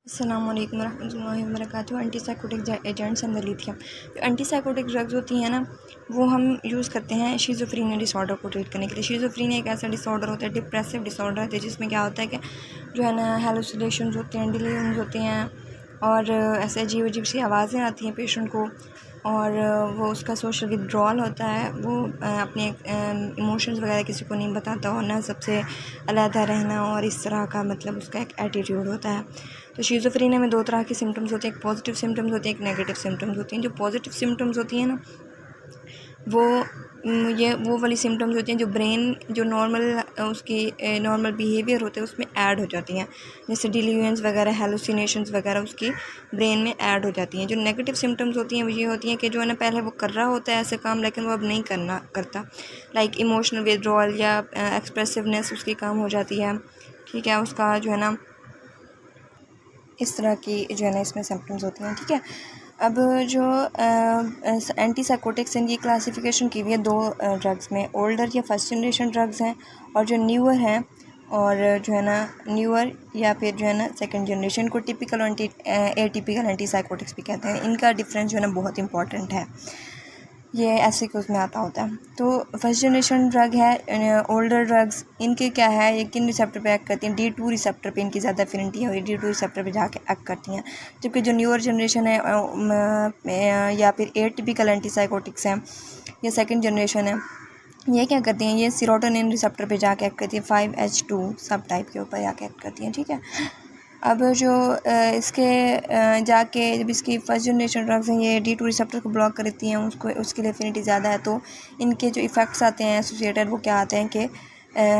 अस्सलाम वालेकुम रहमतुल्लाहि व बरकातुहू। Antipsychotic agents and the lithium. जो एंटीसाइकोटिक ड्रग्स होती हैं ना, वो हम यूज़ करते हैं शिज़ोफ्रेनिया डिसऑर्डर को ट्रीट करने के लिए। शिज़ोफ्रेनिया एक ऐसा डिसऑर्डर होता है, डिप्रेसिव डिसऑर्डर होता है, जिसमें क्या होता है कि जो है ना हेलुसिनेशंस होते हैं, डिल्यूजन्स होते हैं और ऐसे अजीब अजीब सी आवाज़ें आती हैं पेशेंट को, और वो उसका सोशल विड्रॉल होता है। वो अपने इमोशंस वगैरह किसी को नहीं बताता, और ना सबसे अलहदा रहना, और इस तरह का मतलब उसका एक एटीट्यूड होता है। तो शिज़ोफ्रेनिया में दो तरह के सिम्टम्स होते हैं, एक पॉजिटिव सिम्टम्स होते हैं, एक नेगेटिव सिम्टम्स होती हैं। जो पॉजिटिव सिम्टम्स होती हैं ना, वो ये वो वाली सिम्टम्स होती हैं जो ब्रेन जो नॉर्मल उसकी नॉर्मल बिहेवियर होते हैं उसमें ऐड हो जाती हैं, जैसे डिल्यूजन्स वगैरह, हेलुसिनेशंस वगैरह उसकी ब्रेन में ऐड हो जाती हैं। जो नेगेटिव सिम्टम्स होती हैं वो ये होती हैं कि जो है ना पहले वो कर रहा होता है ऐसे काम, लेकिन वो अब नहीं करता, लाइक इमोशनल विड्रॉल या एक्सप्रेसिवनेस उसकी कम हो जाती है। ठीक है, उसका जो है ना इस तरह की जो है ना इसमें सिम्टम्स होती हैं। ठीक है, अब जो एंटीसाइकोटिक्स हैं, ये क्लासिफिकेशन की हुई है दो ड्रग्स में, ओल्डर या फर्स्ट जनरेशन ड्रग्स हैं, और जो न्यूअर हैं, और जो है ना न्यूअर या फिर जो है ना सेकंड जनरेशन को टिपिकल एटिपिकल एंटीसाइकोटिक्स भी कहते हैं। इनका डिफरेंस जो है ना बहुत इंपॉर्टेंट है, ये ऐसे के उसमें आता होता है। तो फर्स्ट जनरेशन ड्रग है, ओल्डर ड्रग्स, इनके क्या है, ये किन रिसेप्टर पे एक्ट करती हैं, D2 रिसेप्टर पे इनकी ज़्यादा एफिनिटी है, और D2 रिसेप्टर पे जाके एक्ट करती हैं। जबकि जो न्यूअर जनरेशन है या फिर एटिपिकल एंटीसाइकोटिक्स हैं, ये सेकंड जनरेशन है, ये क्या करती हैं, ये सीरोटोनिन रिसेप्टर पे जाके एक्ट करती है, 5H2 सब टाइप के ऊपर जाके एक्ट करती हैं। ठीक है, अब जो इसके जाके जब इसकी फर्स्ट जनरेशन ड्रग्स हैं, ये D2 रिसेप्टर को ब्लॉक करती हैं, उसको उसके लिए एफिनिटी ज़्यादा है, तो इनके जो इफ़ेक्ट्स आते हैं एसोसिएटेड, वो क्या आते हैं कि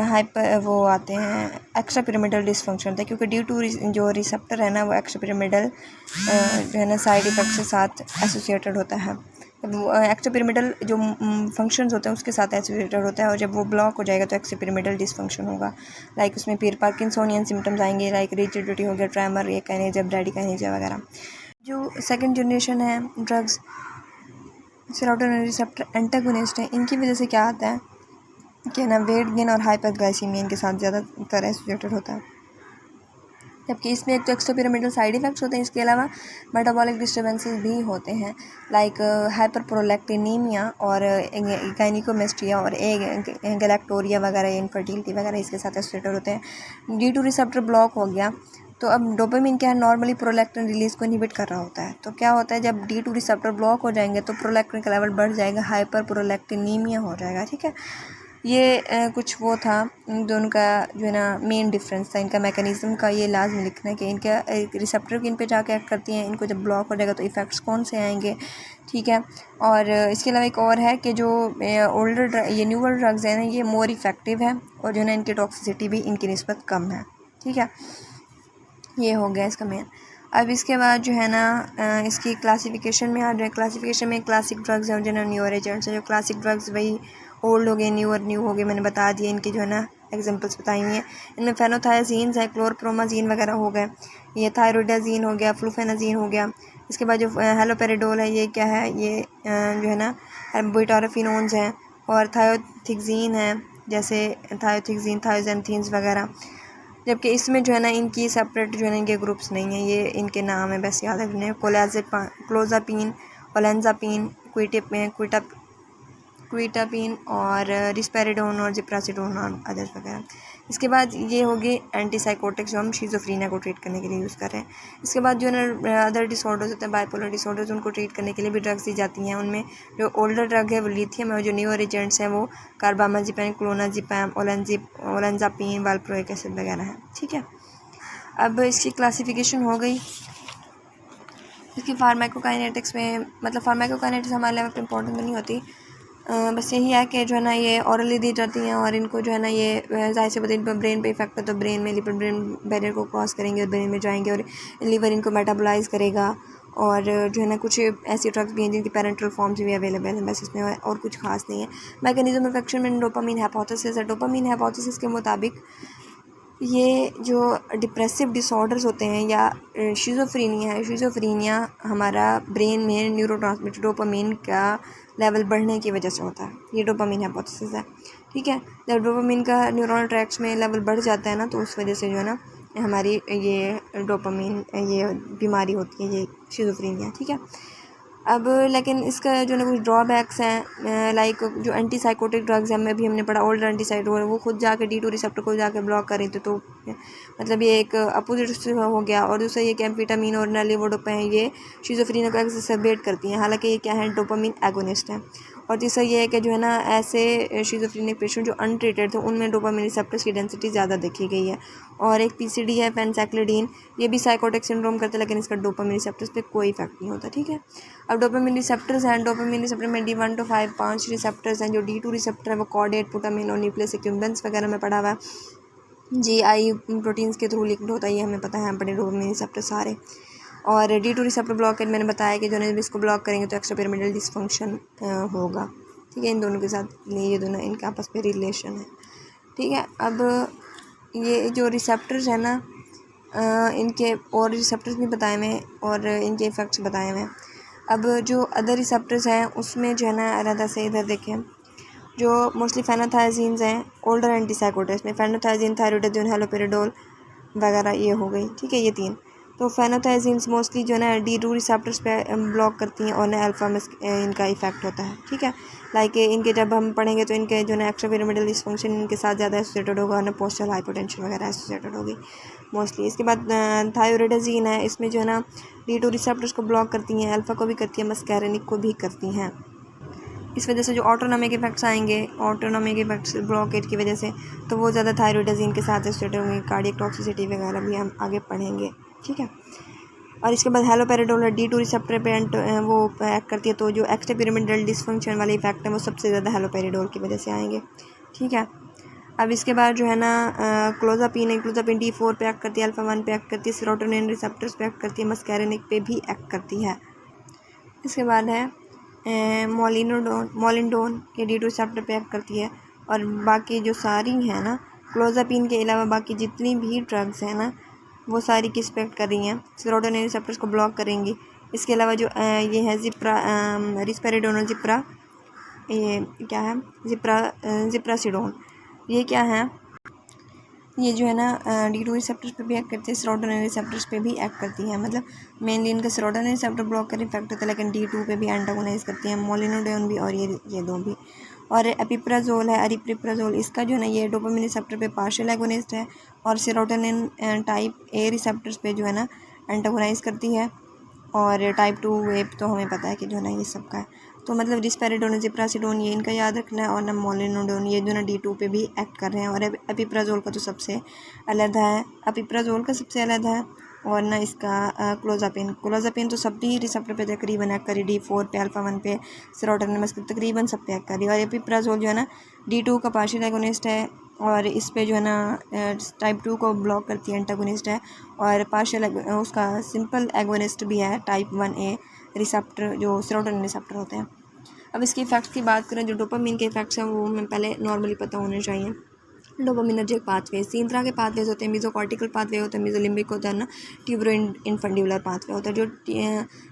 हाइपर वो आते हैं एक्स्ट्रा पिरामिडल डिसफंक्शन होता है, क्योंकि D2 जो रिसेप्टर है ना, वो एक्स्ट्रा पिरामिडल जो है ना साइड इफ़ेक्ट के साथ एसोसिएटेड होता है। जब वो एक्स्ट्रा पिरामिडल जो फंक्शंस होते हैं उसके साथ एसोसिएटेड होता है, और जब वो ब्लॉक हो जाएगा तो एक्स्ट्रा पिरामिडल डिसफंक्शन होगा। लाइक उसमें फिर पार्किंसोनियन सिम्टम्स आएंगे, लाइक रिजिडिटी हो गया, ट्रेमर, ये काइनेसिया, ब्रैडीकाइनेसिया वगैरह। जो सेकंड जनरेशन है ड्रग्स, सेरोटोनिन रिसेप्टर एंटागोनिस्ट है, इनकी वजह से क्या आता है कि ना वेट गेन और हाइपरग्लाइसीमिया इनके साथ ज़्यादातर एसोसिएटेड होता है। जबकि इसमें एक तो एक्स्ट्रा पिरामिडल साइड इफ़ेक्ट्स होते हैं, इसके अलावा मेटाबॉलिक डिस्टर्बेंसेस भी होते हैं, लाइक हाइपरप्रोलैक्टिनीमिया और गायनिकोमेस्ट्रिया और गैलेक्टोरिया वगैरह, इनफर्टिलिटी वगैरह इसके साथ एसोसिएटेड होते हैं। D2 रिसेप्टर ब्लॉक हो गया तो अब डोपामिन क्या है, नॉर्मली प्रोलैक्टिन रिलीज़ को इनहिबिट कर रहा होता है, तो क्या होता है जब D2 रिसेप्टर ब्लॉक हो जाएंगे तो प्रोलैक्टिन का लेवल बढ़ जाएगा, हाइपर प्रोलैक्टिनीमिया हो जाएगा। ठीक है, ये कुछ वो था इन दोनों का जो है ना मेन डिफरेंस था। इनका मैकेनिज़्म का ये लाजमी लिखना है कि इनका रिसेप्टर इन पे जाके एक्ट करती हैं, इनको जब ब्लॉक हो जाएगा तो इफ़ेक्ट्स कौन से आएंगे। ठीक है, और इसके अलावा एक और है कि जो ये न्यूअर ड्रग्स हैं ना, ये मोर इफ़ेक्टिव है, और जो है ना इनकी टॉक्सिसिटी भी इनकी निस्बत कम है। ठीक है, ये हो गया इसका मेन। अब इसके बाद जो है ना इसकी क्लासिफिकेशन में आ जाए। क्लासिफिकेशन में क्लासिक ड्रग्स हैं, जो ना न्यूअर एजेंट्स हैं। जो क्लासिक ड्रग्स वही ओल्ड हो गए, न्यूअर न्यू हो गए, मैंने बता दिए, इनकी जो है ना एग्जांपल्स बताई हुई हैं। इनमें फेनोथायाजीन्स है, क्लोरप्रोमाजीन वगैरह हो गए, ये थायरोडाजीन हो गया, फ्लूफेनाजीन हो गया। इसके बाद जो हेलोपेरिडोल है, ये क्या है, ये जो है ना बुटारफिनोन्स हैं, और थायोथिक्जीन है, जैसे थायोथिक्जीन, थायोजेंथीन्स वगैरह। जबकि इसमें जो है ना इनकी सेपरेट जो है ना इनके ग्रुप्स नहीं हैं, ये इनके नाम है बस याद रखने, क्लोजापिन, ओलेंजापिन, क्विटापिन और रिस्पेरिडोन और जिप्रासिडोन और अदर्स वगैरह। इसके बाद ये होगी एंटीसाइकोटिक्स जो हम शिज़ोफ्रेनिया को ट्रीट करने के लिए यूज़ कर रहे हैं। इसके बाद जो है ना अदर डिसऑर्डर्स होते हैं, बाइपोलर डिसऑर्डर्स, उनको ट्रीट करने के लिए भी ड्रग्स दी जाती हैं। उनमें जो ओल्डर ड्रग है वो लिथियम है, और जो न्यूअर एजेंट्स हैं वो कार्बामाजिपैम, क्लोनाजिपैम, ओलेंजापिन, वाल्प्रोइक एसिड वगैरह है। ठीक है, अब इसकी क्लासिफिकेशन हो गई। इसकी फार्माकोकाइनेटिक्स में मतलब फार्माकोकाइनेटिक्स हमारे लेवल पर इंपॉर्टेंट नहीं होती, बस यही है कि जो है ना ये ऑरली दी जाती हैं, और इनको जो है ना ये जाहिर से इन पर ब्रेन पे इफेक्ट है, तो ब्रेन में लिपिड ब्रेन बैरियर को क्रॉस करेंगे और ब्रेन में जाएंगे, और लीवर इनको मेटाबोलाइज करेगा। और जो है ना कुछ ऐसी ड्रग्स भी हैं जिनकी पेरेंट्रल फॉर्म्स भी अवेलेबल हैं, बस इसमें और कुछ खास नहीं है। मैकेनिज्म ऑफ एक्शन में डोपामिन हाइपोथेसिस है। डोपामिन हाइपोथेसिस के मुताबिक ये जो डिप्रेसिव डिसऑर्डर्स होते हैं या शिज़ोफ्रेनिया है, शिज़ोफ्रेनिया हमारा ब्रेन में न्यूरोट्रांसमीटर डोपामिन का लेवल बढ़ने की वजह से होता है। ये डोपामिन हाइपोथेसिस है। ठीक है, जब डोपामिन का न्यूरल ट्रैक्ट्स में लेवल बढ़ जाता है ना, तो उस वजह से जो है ना हमारी ये डोपामिन ये बीमारी होती है, ये शिज़ोफ्रेनिया, ठीक है। अब लेकिन इसका जो ना कुछ ड्रॉबैक्स हैं, लाइक जो एंटी साइकोटिक ड्रग्स हैं, में भी हमने पढ़ा ओल्डर एंटीसाइड वो खुद जाके D2 रिसेप्टर को जाके ब्लॉक कर रही थी, तो मतलब ये एक अपोजिट हो गया। और दूसरा ये कि एम्फेटामिन और लेवोडोपा हैं, ये शिज़ोफ्रेनिया को एक्सरसेबेट करती हैं, हालांकि ये क्या है, डोपामिन एगोनिस्ट हैं। और तीसरा ये है कि जो है ना ऐसे शिज़ोफ्रेनिक पेशेंट जो अनट्रीटेड थे उनमें डोपामिन रिसेप्टर्स की डेंसिटी ज़्यादा देखी गई है। और एक PCD है, पेनसाइक्लिडीन, ये भी साइकोटिक सिंड्रोम करते हैं, लेकिन इसका डोपामिन रिसेप्टर्स पे कोई इफेक्ट नहीं होता, ठीक है। अब डोपामिन रिसेप्टर्स हैं, डोपामिन रिसेप्टर में D1 to 5 5 रिसेप्टर्स हैं। जो D2 रिसेप्टर है वो कॉर्डेट, पुटामिन और न्यूक्लियस एक्युम्बेंस वगैरह में पढ़ा हुआ है, GI प्रोटीन्स के थ्रू लिंक्ड होता है, ये हमें पता है, हम पढ़े डोपामिन रिसेप्टर सारे। और D2 रिसेप्टर ब्लॉकेज मैंने बताया कि जो है इसको ब्लॉक करेंगे तो एक्स्ट्रा पिरामिडल डिसफंक्शन होगा, ठीक है। इन दोनों के साथ ये दोनों इनके आपस में रिलेशन है, ठीक है। अब ये जो रिसेप्टर्स हैं ना, इनके और रिसेप्टर्स भी बताए हुए हैं और इनके इफ़ेक्ट्स बताए हुए हैं। अब जो अदर रिसेप्टर्स हैं उसमें जो है ना अलग से इधर देखें, जो मोस्टली फेनोथायजीन्स हैं, ओल्डर एंटीसाइकोटिक्स में फेनोथायजीन, थायरोडिजोन, हेलोपेरिडोल वगैरह ये हो गई, ठीक है, ये 3। तो फेनोथायजीन्स मोस्टली जो है ना D2 रिसेप्टर्स पे ब्लॉक करती हैं और ना अल्फा में इनका इफेक्ट होता है, ठीक है। लाइक इनके जब हम पढ़ेंगे तो इनके जो ना एक्स्ट्रा पिरामिडल डिसफंक्शन इनके साथ ज़्यादा एसोसिएटेड होगा और ना पोस्टल हाइपोटेंशन वगैरह एसोसिएटेड होगी मोस्टली। इसके बाद थायरोडिजीन है, इसमें जो है ना D2 रिसेप्टर्स को ब्लॉक करती हैं, अल्फ़ा को भी करती है, मस्कैरेनिक को भी करती हैं। इस वजह से जो ऑटोनॉमिक इफेक्ट्स आएंगे, ऑटोनॉमिक इफेक्ट्स ब्लॉकेट की वजह से, तो वो ज़्यादा थायरोडिजीन के साथ एसोसिएटेड होंगे। कार्डियक टॉक्सिसिटी वगैरह भी हम आगे पढ़ेंगे, ठीक है। और इसके बाद हेलोपेरिडोल D2 रिसेप्टर पे वो एक्ट करती है, तो जो एक्स्ट्रा पिरामिडल डिसफंक्शन वाले इफेक्ट हैं वो सबसे ज़्यादा हेलोपेरिडोल की वजह से आएंगे, ठीक है। अब इसके बाद जो है ना क्लोज़ापिन है, क्लोज़ापिन D4 पे एक्ट करती है, अल्फा 1 पे एक्ट करती है, सेरोटोनिन रिसेप्टर्स पे एक्ट करती है, मस्कैरेनिक पे भी एक्ट करती है। इसके बाद है मोलिंडोन ये D2 रिसेप्टर पे एक्ट करती है। और बाकी जो सारी हैं ना, क्लोज़ापिन के अलावा बाकी जितनी भी ड्रग्स हैं ना, वो सारी किस पे एक्ट कर रही हैं, सेरोटोनिन रिसेप्टर्स को ब्लॉक करेंगी। इसके अलावा जो ये है रिस्पेरिडोन, जिप्रा, ये क्या है, जिप्रासिडोन, ये क्या है, ये जो है ना D2 रिसेप्टर्स पे भी एक्ट करती है, सेरोटोनिन रिसेप्टर्स पे भी एक्ट करती है। मतलब मेनली इनका सेरोटोनिन रिसेप्टर ब्लॉक कर इफेक्ट होता है, लेकिन D2 पे भी एंटागोनाइज करती है, मोलिनोडोन भी और ये दो भी। और एपिप्राजोल है, अरिप्रिप्राजोल, इसका जो है ना ये डोपामिन रिसेप्टर पे पार्शियल एगोनिस्ट है और सेरोटोनिन टाइप A रिसेप्टर्स पे जो है ना एंटागोनाइज करती है। और टाइप 2 वेब तो हमें पता है कि जो है ना ये सब का है। तो मतलब रिस्पेरिडोन, जिप्रासिडोन ये इनका याद रखना है, और ना मोलिनोडोन ये जो ना D2 पे भी एक्ट कर रहे हैं। और एपिप्राजोल का तो सबसे अलग है, एपिप्राजोल का सबसे अलग है। और ना इसका क्लोज़ापिन तो सभी रिसेप्टर पे तकरीबन एक्ट करी, D4 पे, अल्फा 1 पे, सेरोटोनिन तकरीबन सब पे एक्ट करी। और एपिप्राजोल जो है ना D2 का पार्शियल एगोनिस्ट है और इस पे जो है ना टाइप 2 को ब्लॉक करती है, एंटागोनिस्ट है। और पार्शियल उसका सिंपल एगोनिस्ट भी है, टाइप 1A रिसेप्टर जो सेरोटोनिन रिसेप्टर होते हैं। अब इसके इफेक्ट्स की बात करें, जो डोपामिन के इफेक्ट्स हैं वो हमें पहले नॉर्मली पता होने चाहिए। डोपामिनर्जिक पाथवेज 3 तरह के पाथवेज होते हैं, मीजोकॉर्टिकल पाथवे होता है, मीजोलिम्बिक होता है ना, ट्यूबरो इन्फंडिबुलर पाथवे होता है। जो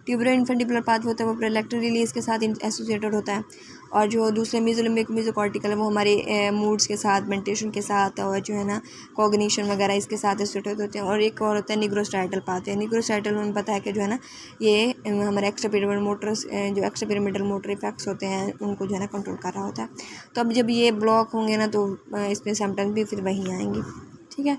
ट्यूबरो इन्फंडिबुलर पाथवे होता है वो प्रोलैक्टिन रिलीज के साथ एसोसिएटेड होता है। और जो दूसरे मीजोलिम्बिक मीजोकॉर्टिकल है वो हमारे मूड्स के साथ, मेडिटेशन के साथ और जो है ना कॉग्निशन वगैरह इसके साथ एसोसिएटेड होते हैं। और एक और होता है निग्रोस्टाइटल पाथवे। निग्रोस्टाइटल में पता है कि जो है ना ये हमारे एक्स्ट्रा पिरामिडल मोटर इफेक्ट्स होते हैं उनको जो है ना कंट्रोल कर रहा होता है। तो अब जब ये ब्लॉक होंगे ना तो इसमें सिम्टम्स भी फिर वही आएंगी, ठीक है।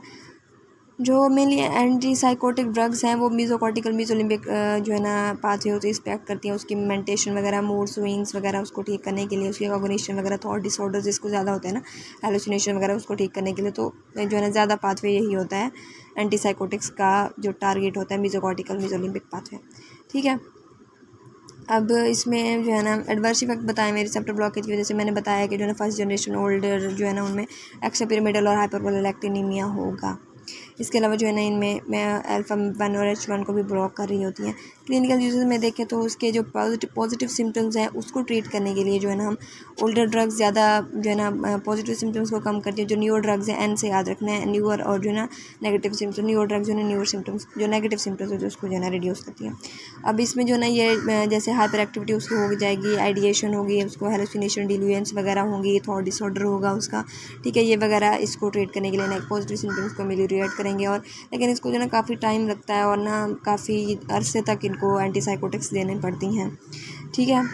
जो मेनली एंटी साइकोटिक ड्रग्स हैं वो मीजोकॉर्टिकल मीजोलिम्बिक जो है ना पाथवे होती है इस पे एक्ट करती हैं। उसकी मेंटेशन वगैरह, मूड स्विंग्स वगैरह उसको ठीक करने के लिए, उसकी कॉग्निशन वगैरह, थॉट डिसऑर्डर्स जिसको ज़्यादा होते हैं ना, हेलुसिनेशन वगैरह, उसको ठीक करने के लिए तो जो है ना ज़्यादा पाथवे यही होता है। एंटी साइकोटिक्स का जो टारगेट होता है मीजोकॉर्टिकल मीजोलिम्बिक पाथवे, ठीक है। अब इसमें जो है ना एडवर्स इफेक्ट बताए मेरे रिसेप्टर ब्लॉकेज की वजह से। मैंने बताया कि जो है ना फर्स्ट जनरेशन ओल्डर जो है ना उनमें एक्स्ट्रा पिरामिडल और हाइपरप्रोलैक्टिनीमिया होगा। इसके अलावा जो है ना इनमें मैं अल्फा 1 और H1 को भी ब्लॉक कर रही होती हैं। क्लिनिकल यूजेस में देखें तो उसके जो पॉजिटिव सिम्टम्स हैं उसको ट्रीट करने के लिए जो है ना हम ओल्डर ड्रग्स ज़्यादा जो है ना पॉजिटिव सिम्टम्स को कम करती है। जो न्यूअर ड्रग्स हैं, N से याद रखना है, न्यूअर, और जो है ना नेगेटिव सिम्टम्स, न्यूअर ड्रग्स जो है न्यूअर सिम्टम्स, जो नेगेटिव सिम्टम्स है जो उसको जो है ना रिड्यूस करती हैं। अब इसमें जो है ना ये जैसे हाइपर एक्टिविटी उसकी हो जाएगी, आइडिएशन होगी, उसको हेलुसिनेशन, डिल्यूएंस वगैरह होंगी, थॉट डिसऑर्डर होगा उसका, ठीक है, ये वगैरह इसको ट्रीट करने के लिए पॉजिटिव सिम्टम्स को एमेलियोरेट करने करेंगे, और लेकिन इसको जो है ना काफ़ी टाइम लगता है और ना काफ़ी अरसे तक इनको एंटीसाइकोटिक्स देने पड़ती हैं, ठीक है।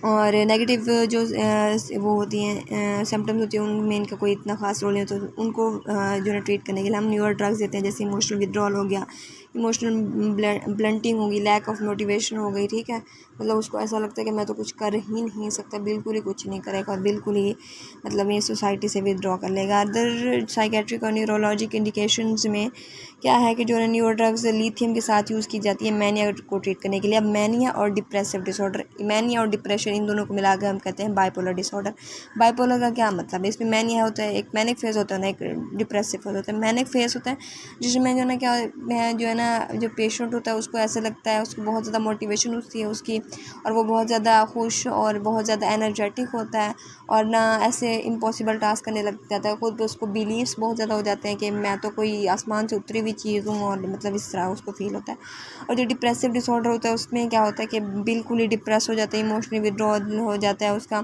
और नेगेटिव जो वो होती हैं सिम्टम्स होती हैं, उनमें इनका कोई इतना ख़ास रोल नहीं होता, तो उनको जो है ट्रीट करने के लिए हम न्यूअर ड्रग्स देते हैं, जैसे इमोशनल विड्रॉल हो गया, इमोशनल ब्लंटिंग होगी, लैक ऑफ मोटिवेशन हो गई, ठीक है। मतलब उसको ऐसा लगता है कि मैं तो कुछ कर ही नहीं सकता, बिल्कुल ही कुछ नहीं करेगा और बिल्कुल ही मतलब ये सोसाइटी से विदड्रॉ कर लेगा। अदर साइकेट्रिक और न्यूरोलॉजिक इंडिकेशंस में क्या है कि जो है न्यूरो ड्रग्स लिथियम के साथ यूज़ की जाती है मैनिया को ट्रीट करने के लिए। अब मैनिया और डिप्रेसिव डिसऑर्डर, मैनिया और डिप्रेशन इन दोनों को मिलाकर हम कहते हैं बाइपोलर डिसऑर्डर। बाइपोलर का क्या मतलब है, इसमें मैनिया होता है, एक मैनिक फेज होता है ना, एक डिप्रेसिव फेज होता है। मैनिक फेज होता है जिसमें जो है ना क्या है, जो है ना जो पेशेंट होता है उसको ऐसा लगता है, उसको बहुत ज़्यादा मोटिवेशन होती है उसकी, और वो बहुत ज़्यादा खुश और बहुत ज़्यादा एनर्जेटिक होता है, और ना ऐसे इम्पॉसिबल टास्क करने लग जाता है, खुद उसको बिलीव्स बहुत ज़्यादा हो जाते हैं कि मैं तो कोई आसमान से उतरी हुई चीज़ हूँ, और मतलब इस तरह उसको फील होता है। और जो डिप्रेसिव डिसऑर्डर होता है उसमें क्या होता है कि बिल्कुल ही डिप्रेस हो जाता है, इमोशनली विड्रॉल हो जाता है उसका,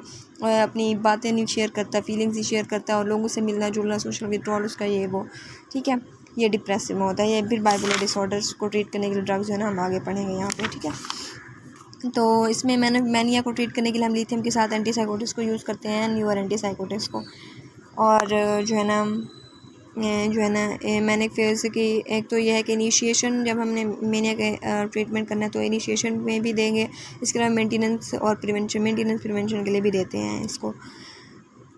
अपनी बातें नहीं शेयर करता, फीलिंग्स नहीं शेयर करता, और लोगों से मिलना जुलना, सोशल विड्रॉल उसका ये वो, ठीक है। ये डिप्रेसिव में होता है। ये फिर बाइपोलर डिसऑर्डर्स को ट्रीट करने के लिए ड्रग्स जो है ना हम आगे पढ़ेंगे यहाँ पे, ठीक है। तो इसमें मैनिया को ट्रीट करने के लिए हम लिथियम के साथ एंटीसाइकोटिक्स को यूज़ करते हैं, न्यूअर एंटीसाइकोटिक्स को। और जो है ना मैनिक फेज की एक तो ये है कि इनिशिएशन, जब हमने मैनिया के ट्रीटमेंट करना है तो इनिशिएशन में भी देंगे, इसके अलावा मेंटेनेंस प्रिवेंशन के लिए भी देते हैं इसको।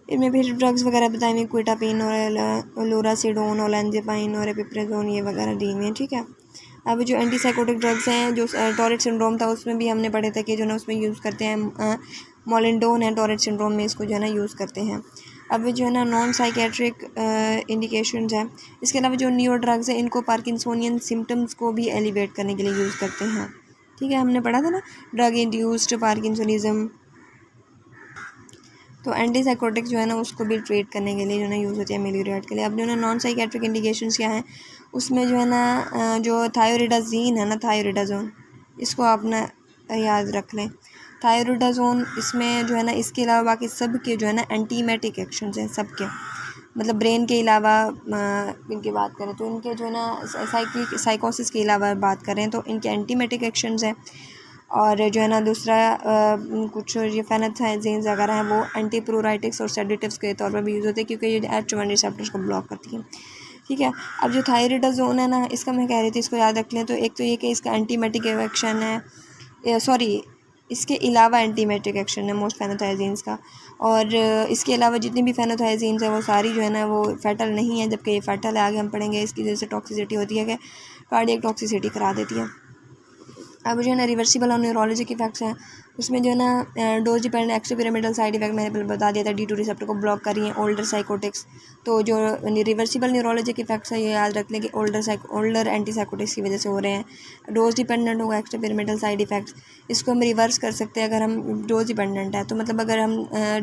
इनमें फिर ड्रग्स वगैरह बताए हुए क्विटापिन और लोरासिडोन, ओलेंजेपाइन और एपिप्रेजोन, ये वगैरह दी हुई हैं, ठीक है। अब जो एंटीसाइकोटिक ड्रग्स हैं, जो टॉरेट सिंड्रोम था उसमें भी हमने पढ़े थे कि जो है ना उसमें यूज़ करते हैं मोलिंडोन है, टॉरेट सिंड्रोम में इसको जो है ना यूज़ करते हैं। अब जो है ना नॉन साइकेट्रिक इंडिकेशंस हैं, इसके अलावा जो न्यूरो ड्रग्स हैं इनको पार्किंसोनियन सिम्टम्स को भी एलिवेट करने के लिए यूज़ करते हैं, ठीक है। हमने पढ़ा था ना ड्रग इंड्यूस्ड पार्किंसोनिज्म, तो एंटीसाइकोटिक जो है ना उसको भी ट्रीट करने के लिए जो है ना यूज़ होती है एमेलियोरेट के लिए। अब जो है ना नॉन साइकेट्रिक इंडिकेशंस क्या हैं, उसमें जो है ना जो थायरोइडाज़ीन है ना, थायरोइडाज़ोन, इसको आप ना याद रख लें, थायरोइडाज़ोन। इसमें जो है ना इसके अलावा बाकी सब के जो है ना एंटीमेटिक एक्शंस हैं सबके, मतलब ब्रेन के अलावा इनकी बात करें तो इनके जो है ना साइकोसिस के अलावा बात करें तो इनके एंटीमेटिक एक्शंस हैं। और जो है ना दूसरा कुछ ये फेनाथाइजीन्स वगैरह हैं वो एंटी प्रोराइटिक्स और सेडेटिव्स के तौर पर भी यूज़ होते हैं, क्योंकि ये H1 रिसेप्टर्स को ब्लॉक करती है, ठीक है। अब जो थायरोइडाज़ोन है ना, इसका मैं कह रही थी इसको याद रख लें, तो एक तो ये कि इसका एंटीमेटिक एक्शन है, सॉरी इसके अलावा एंटीमेटिक एक्शन है मोस्ट फेनाथाइजीन्स का, और इसके अलावा जितनी भी फेनाथाइजीन्स है वो सारी जो है ना वो फैटल नहीं है, जबकि ये फैटल है, आगे हम पढ़ेंगे। इसकी जैसे टॉक्सिसिटी होती है कि कार्डियक टॉक्सिसिटी करा देती है। अब जो है ना रिवर्सिबल और न्यूरोलॉजिक इफेक्ट्स हैं, उसमें जो है ना डोज डिपेंडेंट एक्स्ट्रापिरामिडल साइड इफेक्ट मैंने पहले बता दिया था, D2 रिसेप्टर को ब्लॉक कर रही हैं ओल्डर साइकोटिक्स। तो जो रिवर्सिबल न्यूरोलॉजिक इफेक्ट्स है ये याद रख लें कि ओल्डर एंटीसाइकोटिक्स की वजह से हो रहे हैं। डोज डिपेंडेंट होगा एक्स्ट्रापिरामिडल साइड इफेक्ट्स, इसको हम रिवर्स कर सकते हैं अगर हम डोज डिपेंडेंट है, तो मतलब अगर हम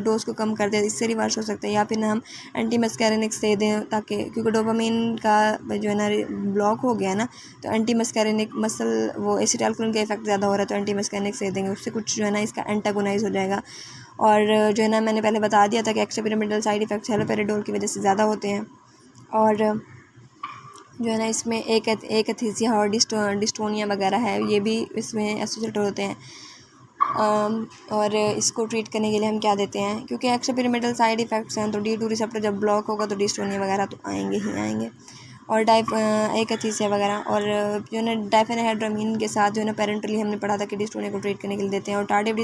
डोज को कम कर दें इससे रिवर्स हो सकता है, या फिर ना हम एंटी मस्कैरिनिक्स दे दें, ताकि क्योंकि डोपामिन का जो है ना ब्लॉक हो गया ना, तो एंटी मस्कैरिनिक मसल वो एसिटाइलकोलिन का इफेक्ट ज़्यादा हो रहा है, तो एंटी मस्कैरिनिक्स दे देंगे, उससे कुछ जो है ना इसका एंटागोनाइज हो जाएगा। और जो है ना मैंने पहले बता दिया था कि एक्स्ट्रापिरामिडल साइड इफेक्ट्स हेलोपेरिडोल की वजह से ज़्यादा होते हैं। और जो है ना इसमें एक एथीसिया और डिस्टोनिया वगैरह है, ये भी इसमें एसोसिएटेड होते हैं। और इसको ट्रीट करने के लिए हम क्या देते हैं, क्योंकि एक्स्ट्रापिरामिडल साइड इफेक्ट्स हैं, तो D2 रिसेप्टर जब ब्लॉक होगा तो डिस्टोनिया वगैरह तो आएंगे ही आएंगे, और एथीसिया वगैरह। और जो है ना डाइफेनहाइड्रामीन के साथ जो है ना पेरेंटली हमने पढ़ा था कि डिस्टोनिया को ट्रीट करने के लिए देते हैं। और टार्डिव